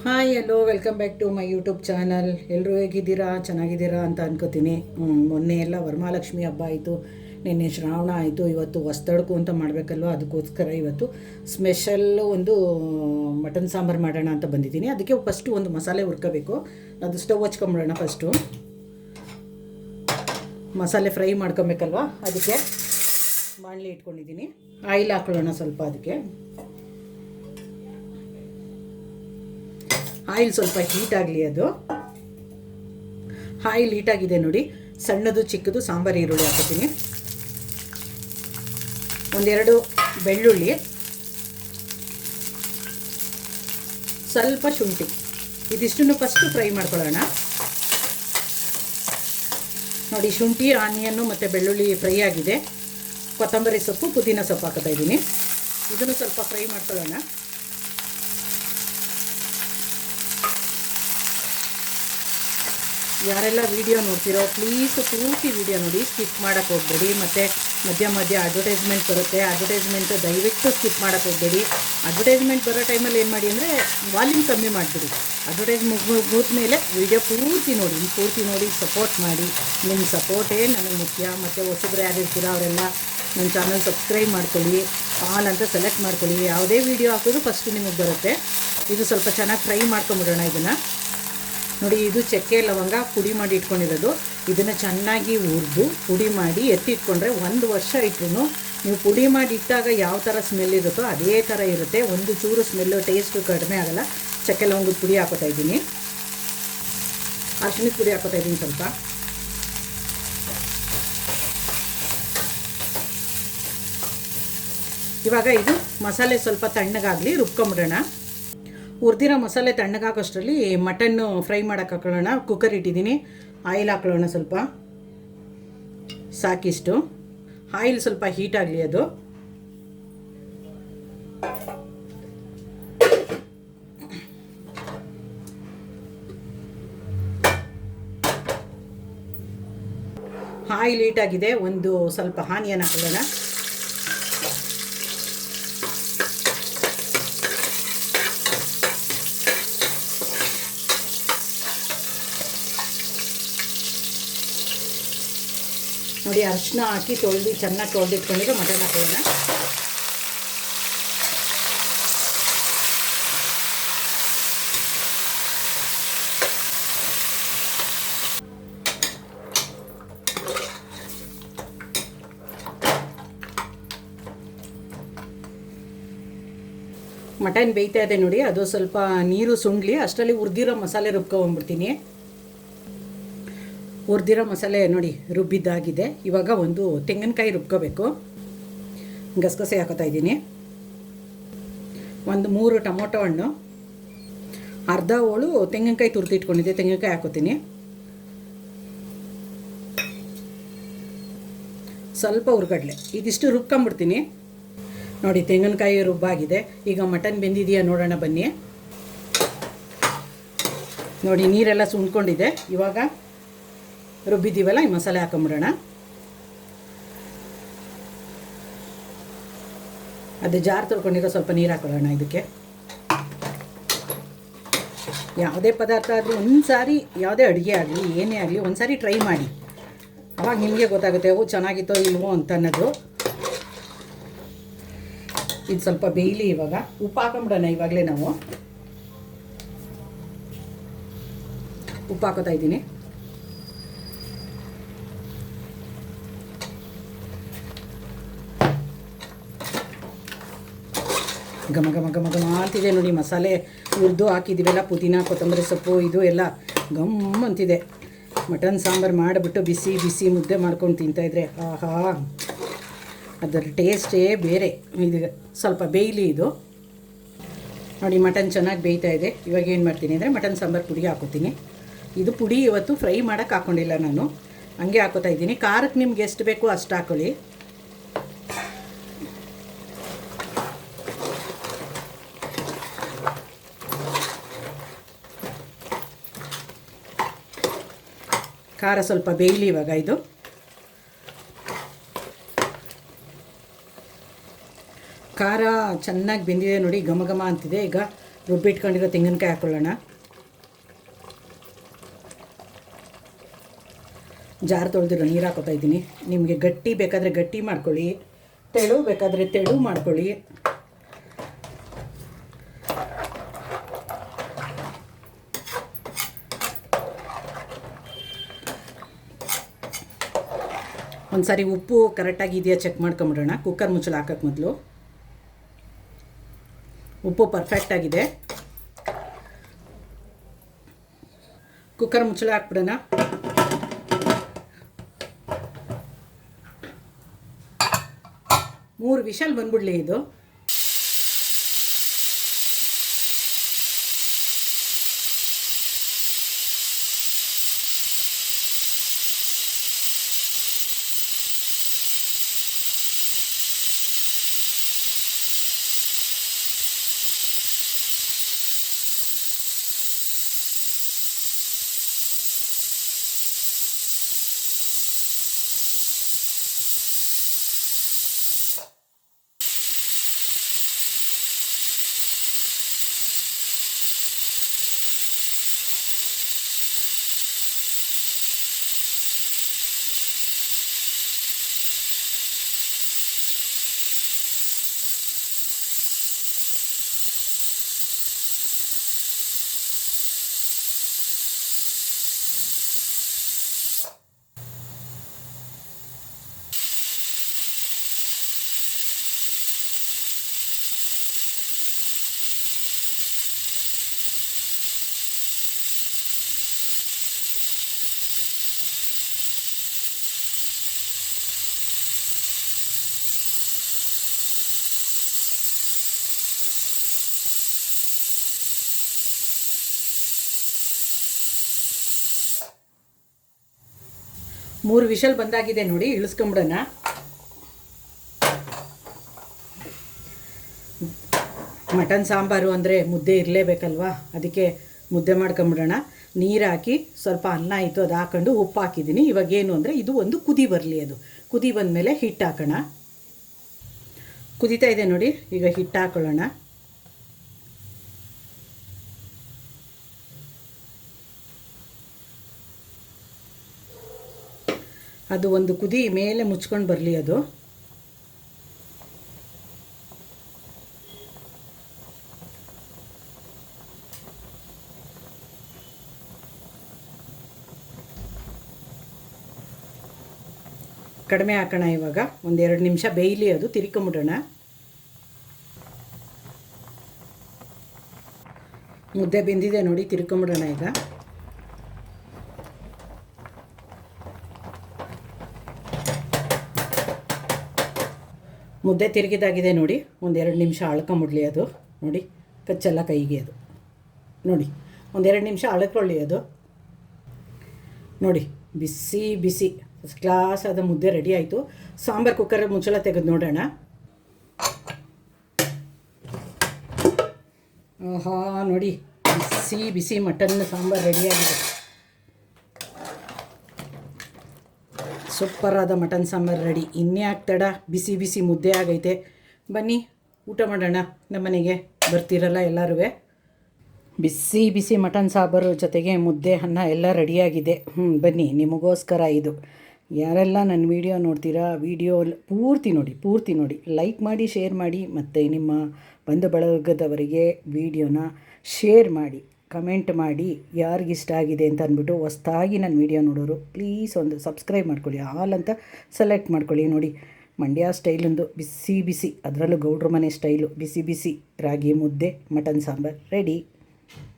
Hi hello welcome back to my YouTube channel. ಎಲ್ಲರೂ ಹೇಗಿದ್ದೀರಾ, ಚೆನ್ನಾಗಿದ್ದೀರಾ ಅಂತ ಅನ್ಕೋತೀನಿ. ಮೊನ್ನೆ ಎಲ್ಲ ವರಮಹಾಲಕ್ಷ್ಮಿ ಹಬ್ಬ ಆಯಿತು, ನಿನ್ನೆ ಶ್ರಾವಣ ಆಯಿತು, ಇವತ್ತು ಹೊಸ್ತಡ್ಕು ಅಂತ ಮಾಡಬೇಕಲ್ವ, ಅದಕ್ಕೋಸ್ಕರ ಇವತ್ತು ಸ್ಪೆಷಲ್ಲು ಒಂದು ಮಟನ್ ಸಾಂಬಾರು ಮಾಡೋಣ ಅಂತ ಬಂದಿದ್ದೀನಿ. ಅದಕ್ಕೆ ಫಸ್ಟು ಒಂದು ಮಸಾಲೆ ಹುರ್ಕೋಬೇಕು. ಅದು ಸ್ಟವ್ ಹಚ್ಕೊಂಬಿಡೋಣ. ಫಸ್ಟು ಮಸಾಲೆ ಫ್ರೈ ಮಾಡ್ಕೊಬೇಕಲ್ವ, ಅದಕ್ಕೆ ಬಾಣಲಿ ಇಟ್ಕೊಂಡಿದ್ದೀನಿ. ಆಯಿಲ್ ಹಾಕೊಳ್ಳೋಣ ಸ್ವಲ್ಪ. ಅದಕ್ಕೆ ಆಯಿಲ್ ಸ್ವಲ್ಪ ಹೀಟ್ ಆಗಲಿ. ಅದು ಆಯಿಲ್ ಹೀಟಾಗಿದೆ ನೋಡಿ. ಸಣ್ಣದು ಚಿಕ್ಕದು ಸಾಂಬಾರು ಈರುಳ್ಳಿ ಹಾಕೋತೀನಿ. ಒಂದೆರಡು ಬೆಳ್ಳುಳ್ಳಿ, ಸ್ವಲ್ಪ ಶುಂಠಿ, ಇದಿಷ್ಟನ್ನು ಫಸ್ಟು ಫ್ರೈ ಮಾಡ್ಕೊಳ್ಳೋಣ. ನೋಡಿ, ಶುಂಠಿ, ಆನಿಯನ್ನು ಮತ್ತು ಬೆಳ್ಳುಳ್ಳಿ ಫ್ರೈ ಆಗಿದೆ. ಕೊತ್ತಂಬರಿ ಸೊಪ್ಪು, ಪುದೀನ ಸೊಪ್ಪು ಹಾಕ್ತಾ ಇದ್ದೀನಿ. ಇದನ್ನು ಸ್ವಲ್ಪ ಫ್ರೈ ಮಾಡ್ಕೊಳ್ಳೋಣ. ಯಾರೆಲ್ಲ ವೀಡಿಯೋ ನೋಡ್ತೀರೋ ಪ್ಲೀಸ್ ಪೂರ್ತಿ ವೀಡಿಯೋ ನೋಡಿ, ಸ್ಕಿಪ್ ಮಾಡೋಕ್ಕೆ ಹೋಗಬೇಡಿ. ಮತ್ತು ಮಧ್ಯ ಮಧ್ಯ ಅಡ್ವರ್ಟೈಸ್ಮೆಂಟ್ ಬರುತ್ತೆ, ಅಡ್ವರ್ಟೈಸ್ಮೆಂಟು ದಯವಿಟ್ಟು ಸ್ಕಿಪ್ ಮಾಡೋಕ್ಕೆ ಹೋಗಬೇಡಿ. ಅಡ್ವರ್ಟೈಸ್ಮೆಂಟ್ ಬರೋ ಟೈಮಲ್ಲಿ ಏನು ಮಾಡಿ ಅಂದರೆ ವಾಲ್ಯೂಮ್ ಕಮ್ಮಿ ಮಾಡಿಬಿಡಿ. ಅಡ್ವರ್ಟೈಸ್ ಮುಗಿದ ಮೇಲೆ ವೀಡಿಯೋ ಪೂರ್ತಿ ನೋಡಿ ಸಪೋರ್ಟ್ ಮಾಡಿ. ನಿಮ್ಮ ಸಪೋರ್ಟೇ ನನಗೆ ಮುಖ್ಯ. ಮತ್ತು ಹೊಸಬ್ರು ಯಾರಿರ್ತೀರ ಅವರೆಲ್ಲ ನನ್ನ ಚಾನಲ್ ಸಬ್ಸ್ಕ್ರೈಬ್ ಮಾಡ್ಕೊಳ್ಳಿ, ಆಲ್ ಅಂತ ಸೆಲೆಕ್ಟ್ ಮಾಡ್ಕೊಳ್ಳಿ. ಯಾವುದೇ ವೀಡಿಯೋ ಹಾಕೋದು ಫಸ್ಟು ನಿಮಗೆ ಬರುತ್ತೆ. ಇದು ಸ್ವಲ್ಪ ಚೆನ್ನಾಗಿ ಫ್ರೈ ಮಾಡ್ಕೊಂಬಿಡೋಣ. ಇದನ್ನು ನೋಡಿ, ಇದು ಚಕ್ಕೆ ಲವಂಗ ಪುಡಿ ಮಾಡಿ ಇಟ್ಕೊಂಡಿರೋದು. ಇದನ್ನು ಚೆನ್ನಾಗಿ ಹುರಿದು ಪುಡಿ ಮಾಡಿ ಎತ್ತಿಟ್ಕೊಂಡ್ರೆ 1 ವರ್ಷ ಇಟ್ಟರು ನೀವು ಪುಡಿ ಮಾಡಿ ಇಟ್ಟಾಗ ಯಾವ ಥರ ಸ್ಮೆಲ್ ಇರುತ್ತೋ ಅದೇ ಥರ ಇರುತ್ತೆ. ಒಂದು ಚೂರು ಸ್ಮೆಲ್ಲು ಟೇಸ್ಟು ಕಡಿಮೆ ಆಗೋಲ್ಲ. ಚಕ್ಕೆ ಲವಂಗದ ಪುಡಿ ಹಾಕೋತಾ ಇದ್ದೀನಿ. ಅರಿಶಿಣದ ಪುಡಿ ಹಾಕೋತಾ ಇದ್ದೀನಿ ಸ್ವಲ್ಪ. ಇವಾಗ ಇದು ಮಸಾಲೆ ಸ್ವಲ್ಪ ತಣ್ಣಗಾಗಲಿ, ರುಬ್ಕೊಂಬಿಡೋಣ. ಹುರಿದಿರೋ ಮಸಾಲೆ ತಣ್ಣಗಾಗೋಷ್ಟರಲ್ಲಿ ಮಟನ್ನು ಫ್ರೈ ಮಾಡೋಕೆ ಹಾಕೊಳ್ಳೋಣ. ಕುಕ್ಕರ್ ಇಟ್ಟಿದ್ದೀನಿ. ಆಯಿಲ್ ಹಾಕೊಳ್ಳೋಣ ಸ್ವಲ್ಪ, ಸಾಕಿಷ್ಟು. ಆಯಿಲ್ ಸ್ವಲ್ಪ ಹೀಟ್ ಆಗಲಿ. ಅದು ಆಯಿಲ್ ಹೀಟ್ ಆಗಿದೆ. ಒಂದು ಸ್ವಲ್ಪ ಆನಿಯನ್ ಹಾಕೊಳ್ಳೋಣ. ನೋಡಿ, ಅರಿಶಿನ ಹಾಕಿ ಚೆನ್ನಾಗಿ ತೊಳೆದಿಟ್ಕೊಂಡಿರೋ ಮಟನ್ ಹಾಕೊಳ್ಳೋಣ. ಮಟನ್ ಬೇಯ್ತಾ ಇದೆ ನೋಡಿ. ಅದು ಸ್ವಲ್ಪ ನೀರು ಸುಂಡ್ಲಿ, ಅಷ್ಟರಲ್ಲಿ ಹುರಿದಿರೋ ಮಸಾಲೆ ರುಬ್ಕೊಂಡ್ಬಿಡ್ತೀನಿ. ಹುರಿದಿರೋ ಮಸಾಲೆ ನೋಡಿ ರುಬ್ಬಿದ್ದಾಗಿದೆ. ಇವಾಗ ಒಂದು ತೆಂಗಿನಕಾಯಿ ರುಬ್ಕೋಬೇಕು. ಗಸಗಸೆ ಹಾಕೋತಾ ಇದ್ದೀನಿ. ಒಂದು 3 ಟೊಮೊಟೊ ಹಣ್ಣು, ಅರ್ಧ ಹೋಳು ತೆಂಗಿನಕಾಯಿ ತುರಿದಿಟ್ಕೊಂಡಿದ್ದೆ, ತೆಂಗಿನಕಾಯಿ ಹಾಕೋತೀನಿ. ಸ್ವಲ್ಪ ಹುರ್ಗಡ್ಲೆ, ಇದಿಷ್ಟು ರುಬ್ಕೊಂಬಿಡ್ತೀನಿ. ನೋಡಿ, ತೆಂಗಿನಕಾಯಿ ರುಬ್ಬಾಗಿದೆ. ಈಗ ಮಟನ್ ಬೆಂದಿದೆಯಾ ನೋಡೋಣ ಬನ್ನಿ. ನೋಡಿ, ನೀರೆಲ್ಲ ಸುಂಡ್ಕೊಂಡಿದೆ. ಇವಾಗ ರುಬ್ಬಿದ್ದೀವಲ್ಲ, ಈ ಮಸಾಲೆ ಹಾಕೊಂಬಿಡೋಣ. ಅದು ಜಾರ್ ತೊಳ್ಕೊಂಡಿರೋ ಸ್ವಲ್ಪ ನೀರು ಹಾಕೊಳ್ಳೋಣ. ಇದಕ್ಕೆ ಯಾವುದೇ ಪದಾರ್ಥ ಆದರೂ ಒಂದು ಸಾರಿ, ಯಾವುದೇ ಅಡುಗೆ ಆಗಲಿ ಏನೇ ಆಗಲಿ ಒಂದು ಸಾರಿ ಟ್ರೈ ಮಾಡಿ. ಅವಾಗ ನಿಮಗೆ ಗೊತ್ತಾಗುತ್ತೆ ಅವು ಚೆನ್ನಾಗಿತ್ತೋ ಇಲ್ವೋ ಅಂತ ಅನ್ನೋದು. ಇದು ಸ್ವಲ್ಪ ಬೇಯಲಿ. ಇವಾಗ ಉಪ್ಪು ಹಾಕೊಂಬಿಡೋಣ. ಇವಾಗಲೇ ನಾವು ಉಪ್ಪು ಹಾಕೋತಾ ಇದ್ದೀನಿ. ಘಮ ಘಮ ಘಮ ಘಮ ಅಂತಿದೆ ನೋಡಿ. ಮಸಾಲೆ ಹುರಿದು ಹಾಕಿದ್ದೀವೆಲ್ಲ, ಪುದೀನ, ಕೊತ್ತಂಬರಿ ಸೊಪ್ಪು, ಇದು ಎಲ್ಲ ಗಮ್ ಅಂತಿದೆ. ಮಟನ್ ಸಾಂಬಾರು ಮಾಡಿಬಿಟ್ಟು ಬಿಸಿ ಬಿಸಿ ಮುದ್ದೆ ಮಾಡ್ಕೊಂಡು ತಿಂತಾಯಿದ್ರೆ ಆಹಾ, ಅದರ ಟೇಸ್ಟೇ ಬೇರೆ. ಇದು ಸ್ವಲ್ಪ ಬೇಯಲಿ. ಇದು ನೋಡಿ, ಮಟನ್ ಚೆನ್ನಾಗಿ ಬೇಯ್ತಾ ಇದೆ. ಇವಾಗ ಏನು ಮಾಡ್ತೀನಿ ಅಂದರೆ ಮಟನ್ ಸಾಂಬಾರು ಪುಡಿ ಹಾಕೋತೀನಿ. ಇದು ಪುಡಿ ಇವತ್ತು ಫ್ರೈ ಮಾಡೋಕ್ಕೆ ಹಾಕ್ಕೊಂಡಿಲ್ಲ ನಾನು, ಹಂಗೆ ಹಾಕೋತಾ ಇದ್ದೀನಿ. ಖಾರಕ್ಕೆ ನಿಮ್ಗೆ ಎಷ್ಟು ಬೇಕು ಅಷ್ಟು ಹಾಕೊಳ್ಳಿ. ಖಾರ ಸ್ವಲ್ಪ ಬೇಯಲಿ. ಇವಾಗ ಇದು ಖಾರ ಚೆನ್ನಾಗಿ ಬೆಂದಿದೆ ನೋಡಿ, ಘಮ ಘಮ ಅಂತಿದೆ. ಈಗ ರುಬ್ಬಿಟ್ಕೊಂಡಿರೋ ತೆಂಗಿನಕಾಯಿ ಹಾಕ್ಕೊಳ್ಳೋಣ. ಜಾರು ತೊಳೆದಿರೋ ನೀರು ಹಾಕೋತಾ ಇದ್ದೀನಿ. ನಿಮಗೆ ಗಟ್ಟಿ ಬೇಕಾದರೆ ಗಟ್ಟಿ ಮಾಡ್ಕೊಳ್ಳಿ, ತೆಳು ಬೇಕಾದರೆ ತೆಳು ಮಾಡ್ಕೊಳ್ಳಿ. ಒಂದು ಸಾರಿ ಉಪ್ಪು ಕರೆಕ್ಟಾಗಿ ಇದೆಯಾ ಚೆಕ್ ಮಾಡ್ಕೊಂಬಿಡೋಣ. ಕುಕ್ಕರ್ ಮುಚ್ಚಳ ಹಾಕೋಕ್ಕೆ ಮೊದಲು ಉಪ್ಪು ಪರ್ಫೆಕ್ಟಾಗಿದೆ. ಕುಕ್ಕರ್ ಮುಚ್ಚಳ ಹಾಕ್ಬಿಡೋಣ. ಮೂರು ವಿಷಲ್ ಬಂದ್ಬಿಡ್ಲಿ ಇದು. ಮೂರು ವಿಷಲ್ ಬಂದಾಗಿದೆ ನೋಡಿ, ಇಳಿಸ್ಕೊಂಬಿಡೋಣ. ಮಟನ್ ಸಾಂಬಾರು ಅಂದರೆ ಮುದ್ದೆ ಇರಲೇಬೇಕಲ್ವಾ, ಅದಕ್ಕೆ ಮುದ್ದೆ ಮಾಡ್ಕೊಂಬಿಡೋಣ. ನೀರು ಹಾಕಿ ಸ್ವಲ್ಪ ಅನ್ನ ಇತ್ತು ಅದು ಹಾಕೊಂಡು ಉಪ್ಪು ಹಾಕಿದ್ದೀನಿ. ಇವಾಗ ಏನು ಅಂದರೆ ಇದು ಒಂದು ಕುದಿ ಬರಲಿ. ಅದು ಕುದಿ ಬಂದಮೇಲೆ ಹಿಟ್ಟು ಹಾಕೋಣ. ಕುದೀತಾ ಇದೆ ನೋಡಿ, ಈಗ ಹಿಟ್ಟು ಹಾಕೊಳ್ಳೋಣ. ಅದು ಒಂದು ಕುದಿ ಮೇಲೆ ಮುಚ್ಕೊಂಡು ಬರಲಿ. ಅದು ಕಡಿಮೆ ಹಾಕೋಣ. ಇವಾಗ ಒಂದು 2 ನಿಮಿಷ ಬೇಯಲಿ, ಅದು ತಿರ್ಕೊಂಬಿಡೋಣ. ಮುದ್ದೆ ಬೆಂದಿದೆ ನೋಡಿ, ತಿರ್ಕೊಂಬಿಡೋಣ. ಈಗ ಮುದ್ದೆ ತಿರುಗಿದಾಗಿದೆ ನೋಡಿ, ಒಂದು 2 ನಿಮಿಷ ಅಳ್ಕೊಂಬಿಡ್ಲಿ. ಅದು ನೋಡಿ ಕಚ್ಚೆಲ್ಲ ಕೈಗೆ. ಅದು ನೋಡಿ ಒಂದು 2 ನಿಮಿಷ ಅಳ್ಕೊಳ್ಳಿ. ಅದು ನೋಡಿ ಬಿಸಿ ಬಿಸಿ ಫಸ್ಟ್ ಕ್ಲಾಸ್ ಆದ ಮುದ್ದೆ ರೆಡಿ ಆಯಿತು. ಸಾಂಬಾರು ಕುಕ್ಕರ್ ಮುಚ್ಚಳ ತೆಗೆದು ನೋಡೋಣ. ಆಹಾ ನೋಡಿ, ಬಿಸಿ ಬಿಸಿ ಮಟನ್ ಸಾಂಬಾರು ರೆಡಿಯಾಗಿದೆ. ಸೂಪರಾದ ಮಟನ್ ಸಾಂಬಾರು ರೆಡಿ. ಇನ್ಯಾಕೆ ತಡ, ಬಿಸಿ ಬಿಸಿ ಮುದ್ದೆ ಆಗೈತೆ. ಬನ್ನಿ ಊಟ ಮಾಡೋಣ. ನಮ್ಮನೆಗೆ ಬರ್ತಿರಲ್ಲ ಎಲ್ಲರೂ. ಬಿಸಿ ಬಿಸಿ ಮಟನ್ ಸಾಂಬಾರು ಜೊತೆಗೆ ಮುದ್ದೆ ಅನ್ನ ಎಲ್ಲ ರೆಡಿಯಾಗಿದೆ. ಬನ್ನಿ, ನಿಮಗೋಸ್ಕರ ಇದು. ಯಾರೆಲ್ಲ ನನ್ನ ವೀಡಿಯೋ ನೋಡ್ತೀರಾ, ವೀಡಿಯೋ ಪೂರ್ತಿ ನೋಡಿ, ಲೈಕ್ ಮಾಡಿ, ಶೇರ್ ಮಾಡಿ, ಮತ್ತು ನಿಮ್ಮ ಬಂಧು ಬಳಗದವರಿಗೆ ವೀಡಿಯೋನ ಶೇರ್ ಮಾಡಿ, ಕಮೆಂಟ್ ಮಾಡಿ ಯಾರಿಗಿಷ್ಟ ಆಗಿದೆ ಅಂತ ಅಂದ್ಬಿಟ್ಟು. ಹೊಸ್ದಾಗಿ ನನ್ನ ವೀಡಿಯೋ ನೋಡೋರು ಪ್ಲೀಸ್ ಒಂದು ಸಬ್ಸ್ಕ್ರೈಬ್ ಮಾಡ್ಕೊಳ್ಳಿ, ಆಲ್ ಅಂತ ಸೆಲೆಕ್ಟ್ ಮಾಡ್ಕೊಳ್ಳಿ. ನೋಡಿ ಮಂಡ್ಯ ಸ್ಟೈಲೊಂದು ಬಿಸಿ ಬಿಸಿ, ಅದರಲ್ಲೂ ಗೌಡ್ರ ಮನೆ ಸ್ಟೈಲು ಬಿಸಿ ಬಿಸಿ ರಾಗಿ ಮುದ್ದೆ ಮಟನ್ ಸಾಂಬಾರು ರೆಡಿ.